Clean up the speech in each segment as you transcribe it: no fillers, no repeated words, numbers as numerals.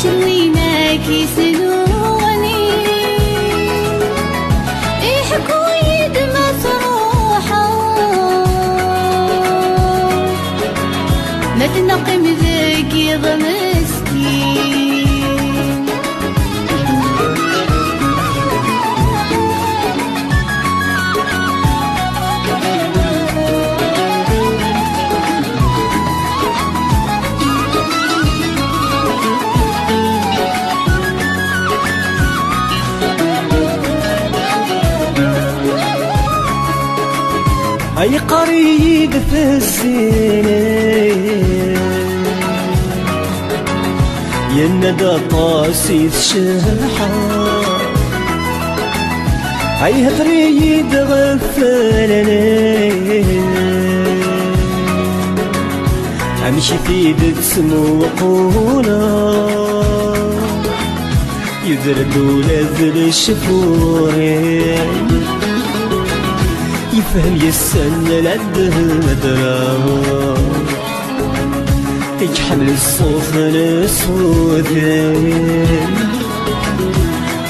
شويناك يسلوني يحكوا يد مسروحة ما تنقم ذاك يضمسكين أي قريب في السنين يندى طاسي الشرحة أي هتريد غفلني أمشي في دسم وقونا يدردوا لذل الشفورين يفهم يسن للدهدرا يجحمل الصوف الاسودين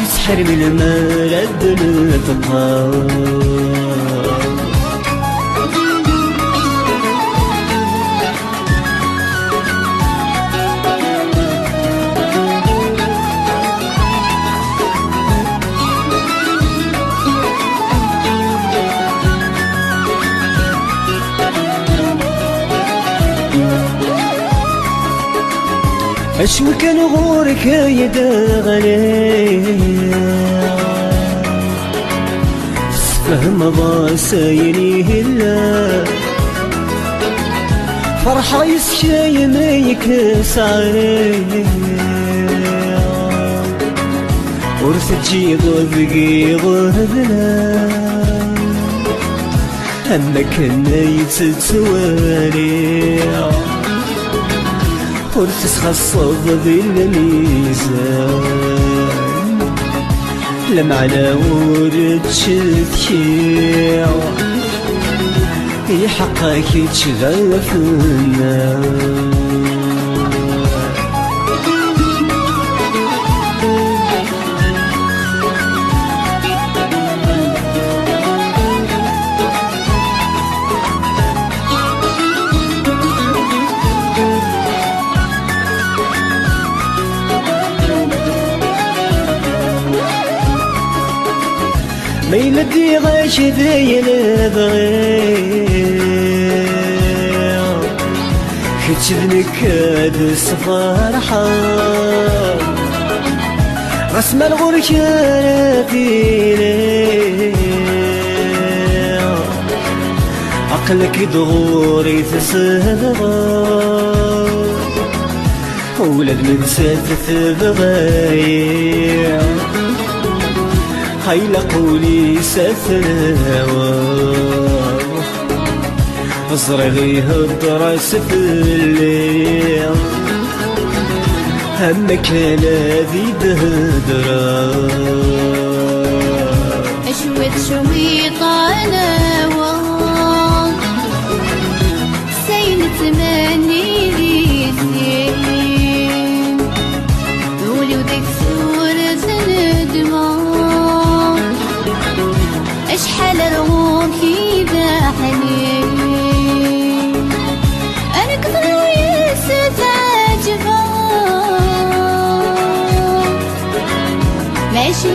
يسحر من المال الدنيا أشو كان غورك يدغلي فهم ضاسيني هلا فرحة يسشي ما يكسعي ورث تجي ضبقي ضبنا أما كنا يتسوالي ورث خصب بالميزان لمعنا ورد شذكي يحقك يتشغفنا ما يلدي غاش ذي نبغي كتشذنك هاد الصفارحة رسم الغور كرافيني عقلك دغوري تسهضا ولد من ساتف بغايا هاي لقولي سفروا صرغي هالدرا سفلي همك هذي دهدرا أشوت شويطانا سين تماني ريسين قولي ودك صورة ندمان اشحال روحي بحنين انا كثر ويست عجبان ماشي